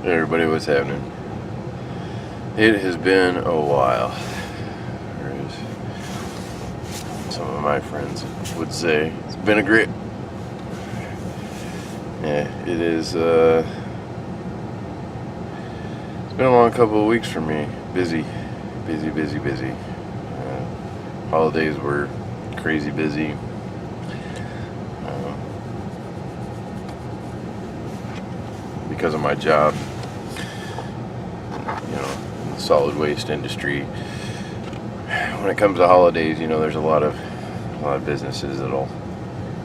Everybody, what's happening? It has been a while, or as some of my friends would say. It's been a great... Yeah, it is, it's been a long couple of weeks for me. Busy. Holidays were crazy busy. Because of my job, in the solid waste industry. When it comes to holidays, there's a lot of businesses that'll,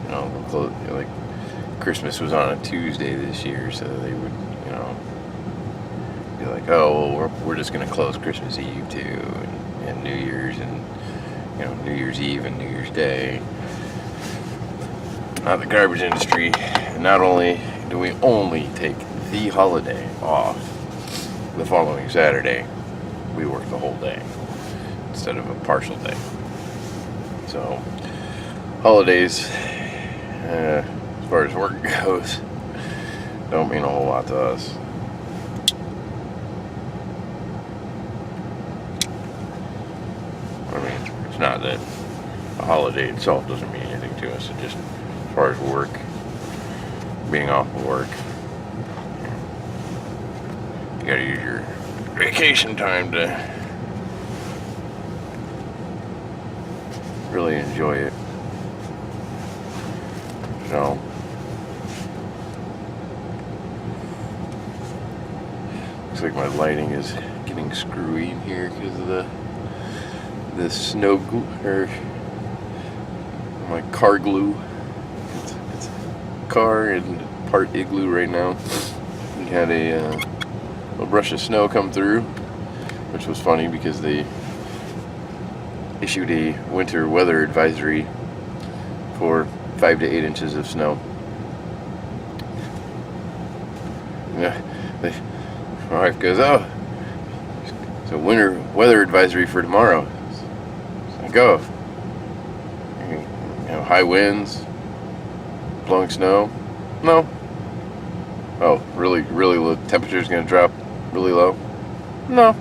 they'll close. Like Christmas was on a Tuesday this year, so they would, be like, oh, well, we're just going to close Christmas Eve too, and New Year's, and New Year's Eve and New Year's Day. The garbage industry, not only do we only take the holiday off the following Saturday, we work the whole day instead of a partial day. So holidays, as far as work goes, don't mean a whole lot to us. I mean, it's not that a holiday itself doesn't mean anything to us. It just, as far as work, being off of work, you gotta use your vacation time to really enjoy it. So, looks like my lighting is getting screwy in here because of the snow glue, or my car glue. It's car and part igloo right now. We had a brush of snow come through, which was funny because they issued a winter weather advisory for 5 to 8 inches of snow. Yeah, my wife goes, "Oh, it's a winter weather advisory for tomorrow." So I go, high winds, blowing snow. No. Oh, really low. Temperature's gonna drop really low? No.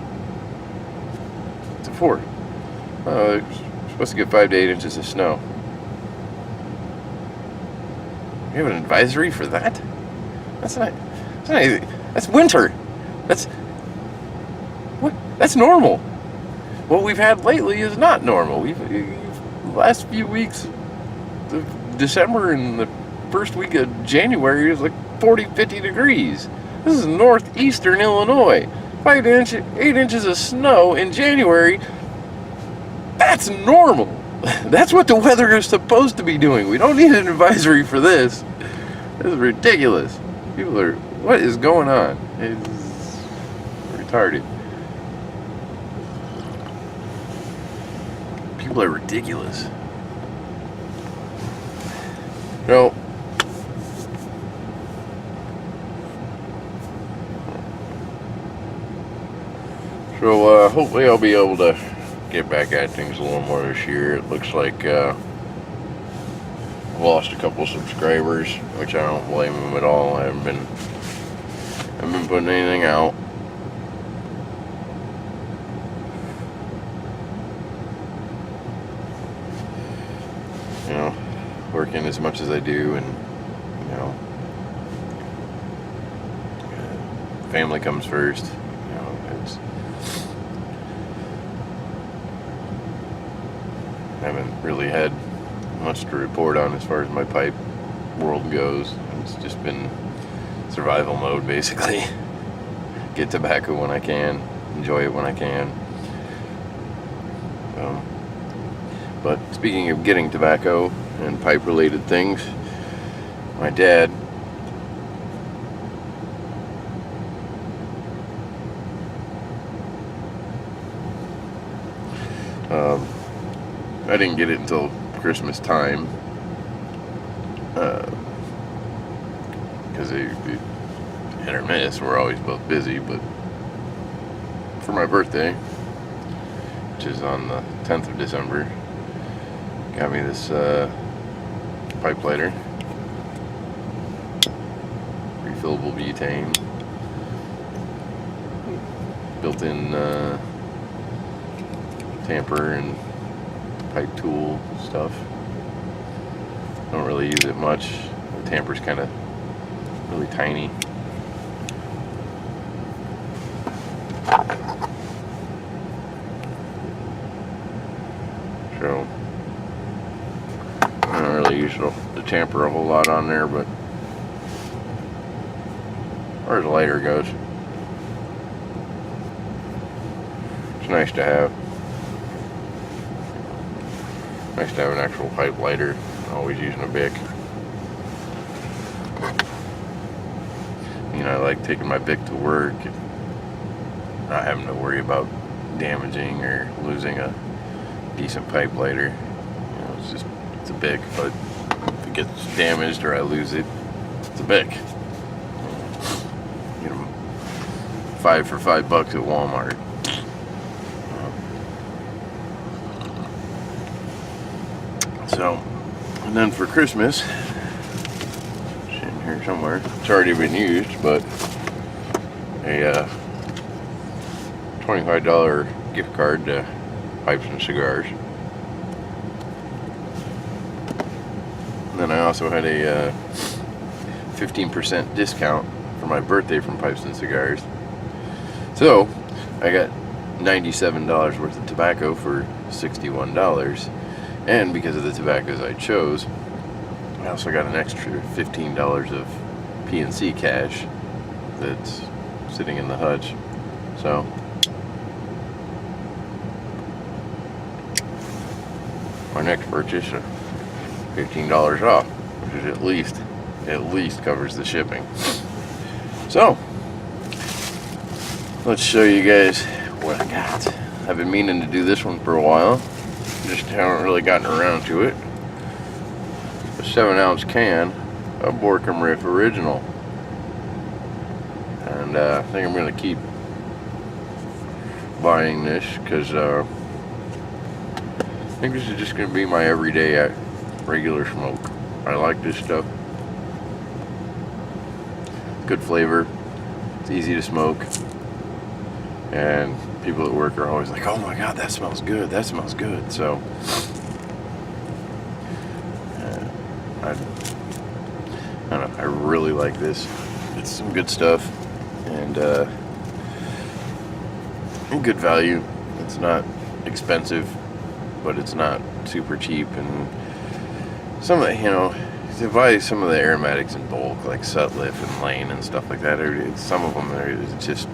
It's a 4. You're supposed to get 5 to 8 inches of snow. You have an advisory for that? That's not anything. That's winter. That's normal. What we've had lately is not normal. The last few weeks of December and the first week of January is like 40, 50 degrees. This is northeastern Illinois. 5 to 8 inches of snow in January. That's normal. That's what the weather is supposed to be doing. We don't need an advisory for this. This is ridiculous. What is going on? It's retarded. People are ridiculous. So hopefully I'll be able to get back at things a little more this year. It looks like I've lost a couple subscribers, which I don't blame them at all. I haven't been putting anything out. Working as much as I do, and family comes first. I haven't really had much to report on as far as my pipe world goes. It's just been survival mode, basically. Get tobacco when I can, enjoy it when I can. But speaking of getting tobacco and pipe related things, my dad I didn't get it until Christmas time, because they hit or miss. We're always both busy, but for my birthday, which is on the 10th of December, got me this pipe lighter, refillable butane, built-in tamper and pipe tool stuff. Don't really use it much. The tamper's kind of really tiny. So I don't really use the tamper a whole lot on there, but as far as the lighter goes, it's nice to have. Nice to have an actual pipe lighter. Always using a Bic. You know, I like taking my Bic to work and not having to worry about damaging or losing a decent pipe lighter. You know, it's a Bic, but if it gets damaged or I lose it, it's a Bic. You know, 5 for $5 at Walmart. So, and then for Christmas, sitting here somewhere, it's already been used, but a $25 gift card to Pipes and Cigars. And then I also had a 15% discount for my birthday from Pipes and Cigars. So, I got $97 worth of tobacco for $61. And because of the tobaccos I chose, I also got an extra $15 of PNC cash that's sitting in the hutch. So my next purchase, $15 off, which is at least covers the shipping. So let's show you guys what I got. I've been meaning to do this one for a while. Just haven't really gotten around to it. A 7-ounce can of Borkum Riff Original, and I think I'm going to keep buying this because I think this is just going to be my everyday regular smoke. I like this stuff. Good flavor. It's easy to smoke, and people at work are always like, "Oh my God, that smells good. That smells good." So, I don't know. I really like this. It's some good stuff, and good value. It's not expensive, but it's not super cheap. And some of the, you know, to buy some of the aromatics in bulk, like Sutliff and Lane and stuff like that, some of them it's just.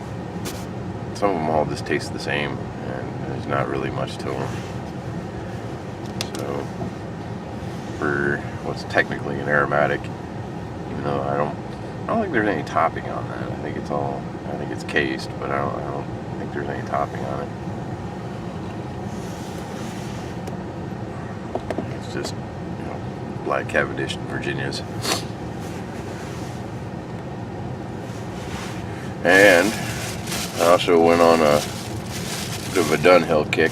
Some of them all just taste the same, and there's not really much to them. So, for what's technically an aromatic, even though I don't think there's any topping on that. I think it's cased, but I don't think there's any topping on it. It's just, you know, Black Cavendish and Virginias. And I also went on a bit of a Dunhill kick.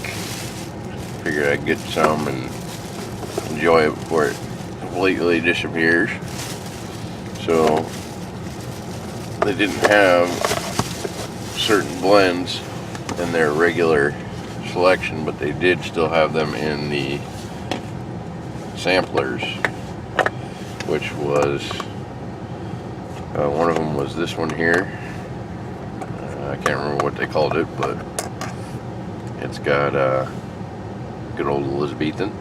Figured I'd get some and enjoy it before it completely disappears. So they didn't have certain blends in their regular selection, but they did still have them in the samplers, which was one of them was this one here. I can't remember what they called it, but it's got good old Elizabethan,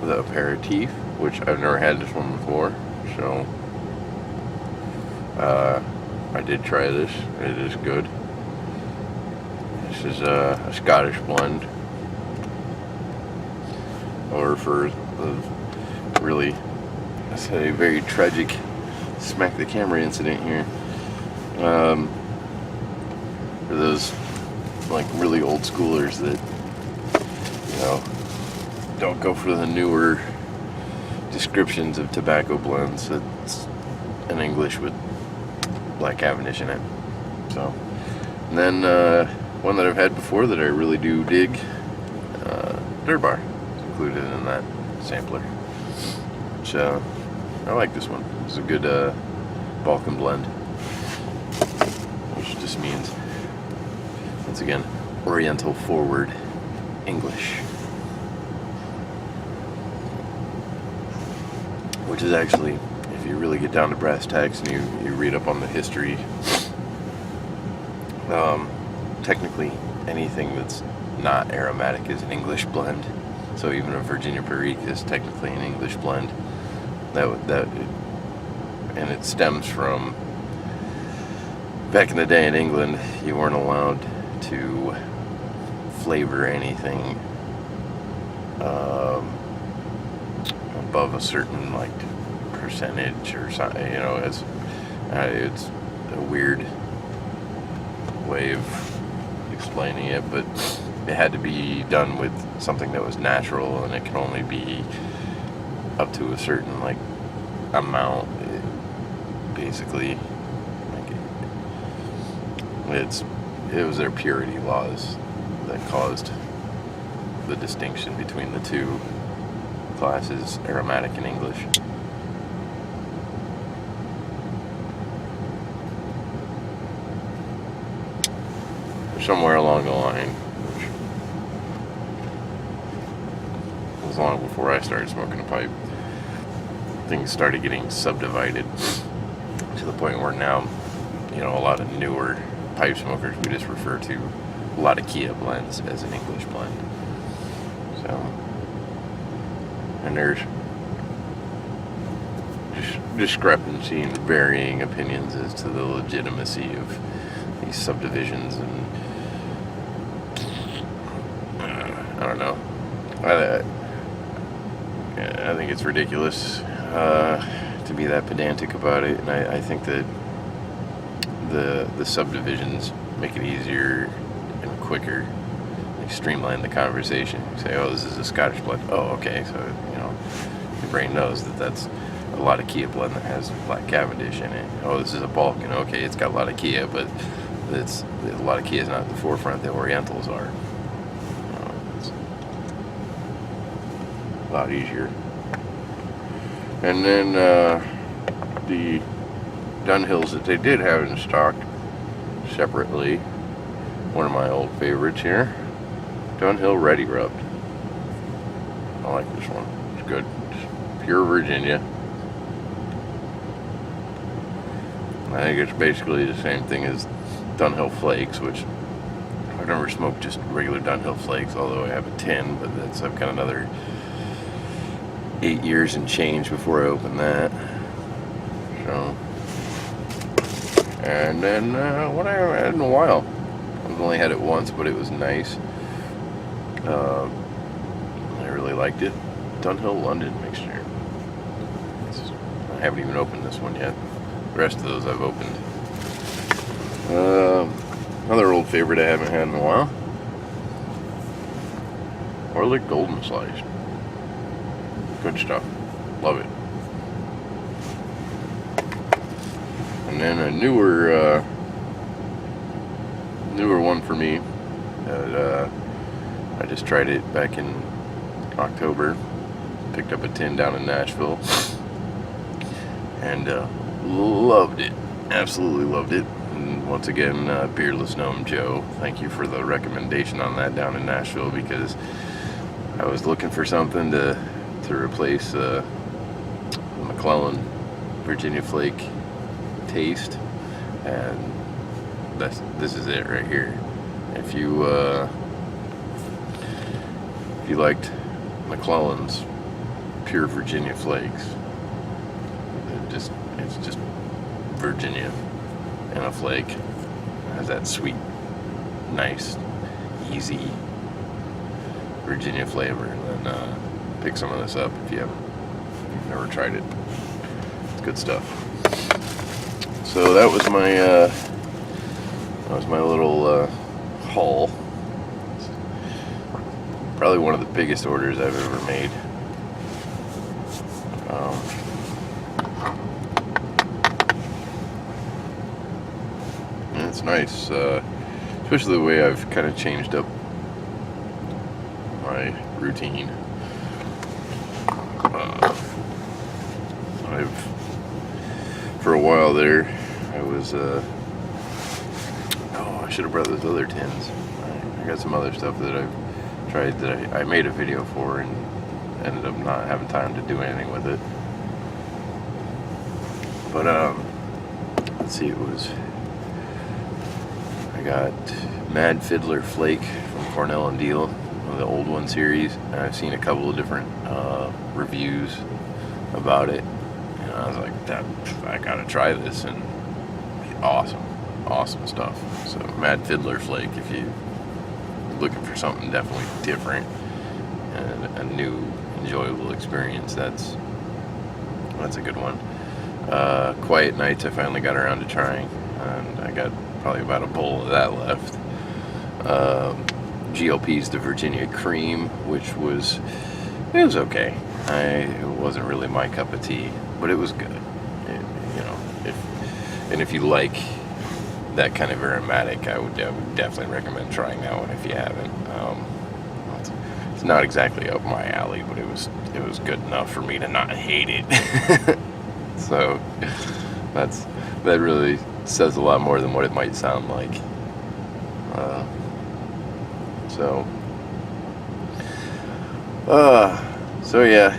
the aperitif, which I've never had this one before, so I did try this. It is good. This is a Scottish blend, or for the really, I say, very tragic smack the camera incident here. For those like really old schoolers that, you know, don't go for the newer descriptions of tobacco blends. It's in English with Black Cavendish in it. So, and then one that I've had before that I really do dig, Durbar is included in that sampler, which I like this one. It's a good Balkan blend. just means, once again, Oriental Forward English. Which is actually, if you really get down to brass tacks and you read up on the history, technically anything that's not aromatic is an English blend. So even a Virginia Perique is technically an English blend. And it stems from back in the day in England, you weren't allowed to flavor anything above a certain like percentage or something. You know, it's a weird way of explaining it, but it had to be done with something that was natural, and it can only be up to a certain like amount. Basically, like it was their purity laws that caused the distinction between the two classes, aromatic and English. Somewhere along the line, which was long before I started smoking a pipe, things started getting subdivided to the point where now, you know, a lot of newer pipe smokers, we just refer to a lot of Kia blends as an English blend. So, and there's discrepancy and varying opinions as to the legitimacy of these subdivisions, and I don't know. I think it's ridiculous to be that pedantic about it, and I think that the subdivisions make it easier and quicker. They streamline the conversation. You say, oh, this is a Scottish blend. Oh, okay. So, you know, your brain knows that that's a lot of Kia blend that has Black Cavendish in it. Oh, this is a Balkan. Okay, it's got a lot of Kia, but a lot of Kia is not at the forefront. The Orientals are. It's a lot easier. And then the Dunhills that they did have in stock separately, one of my old favorites here, Dunhill Ready Rubbed. I like this one. It's good. It's pure Virginia. I think it's basically the same thing as Dunhill Flakes, which I've never smoked just regular Dunhill Flakes, although I have a tin, but I've got another 8 years and change before I open that. So, and then what I haven't had in a while. I've only had it once, but it was nice. I really liked it. Dunhill London mixture. I haven't even opened this one yet. The rest of those I've opened. Another old favorite I haven't had in a while. Orlik Golden Slice. Good stuff. Love it. And then a newer one for me. I just tried it back in October. Picked up a tin down in Nashville. And loved it. Absolutely loved it. And once again, Beardless Gnome Joe, thank you for the recommendation on that down in Nashville, because I was looking for something to replace the McClellan Virginia Flake taste, and this is it right here. If you liked McClellan's pure Virginia Flakes, it's just Virginia in a flake. It has that sweet, nice, easy Virginia flavor. And then pick some of this up if you've never tried it. It's good stuff. So that was my little haul. It's probably one of the biggest orders I've ever made. And it's nice, especially the way I've kind of changed up my routine. For a while there, I was I should have brought those other tins. I got some other stuff that I've tried that I made a video for and ended up not having time to do anything with it. But let's see, I got Mad Fiddler Flake from Cornell and Deal, the old one series, and I've seen a couple of different reviews about it, and I was like, I gotta try this, and awesome stuff. So Mad Fiddler Flake, if you're looking for something definitely different and a new enjoyable experience, that's a good one. Quiet Nights I finally got around to trying, and I got probably about a bowl of that left. GLP's The Virginia Cream, which was okay. It wasn't really my cup of tea, but it was good. If you like that kind of aromatic, I would definitely recommend trying that one if you haven't. It's not exactly up my alley, but it was good enough for me to not hate it. So that really says a lot more than what it might sound like. So yeah,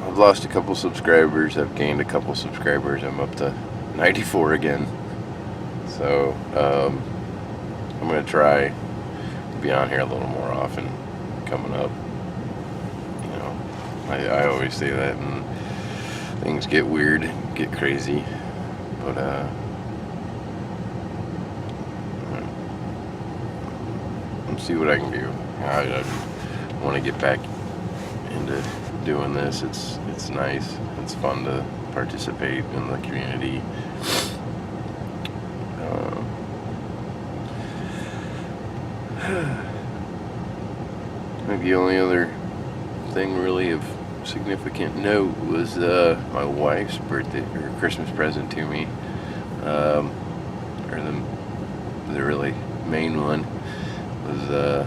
I've lost a couple subscribers. I've gained a couple subscribers. I'm up to 94 again. So I'm gonna try to be on here a little more often coming up. I always say that, and things get weird, get crazy, but let's see what I can do. I want to get back into doing this. It's nice. It's fun to participate in the community. I think the only other thing really of significant note was my wife's birthday or Christmas present to me, or the really main one was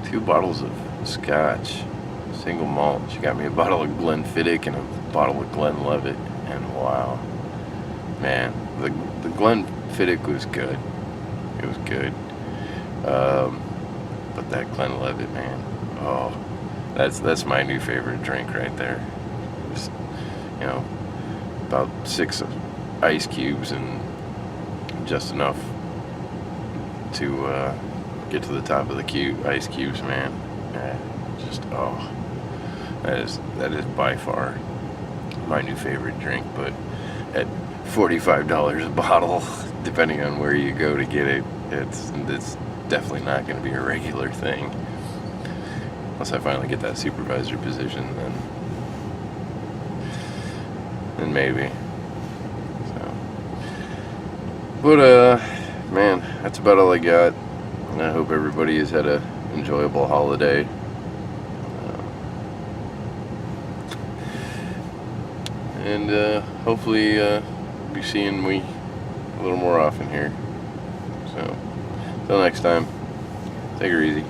2 bottles of scotch, single malt. She got me a bottle of Glenfiddich and a bottle of Glenlivet, and wow, man, the Glenfiddich was good. It was good, but that Glenlivet, man, oh. That's my new favorite drink right there. Just, about 6 ice cubes and just enough to get to the top of the ice cubes, man. That is by far my new favorite drink. But at $45 a bottle, depending on where you go to get it, it's definitely not going to be a regular thing. Unless I finally get that supervisor position, then maybe. So, but man, that's about all I got. And I hope everybody has had a enjoyable holiday. And hopefully be seeing me a little more often here. So, until next time, take her easy.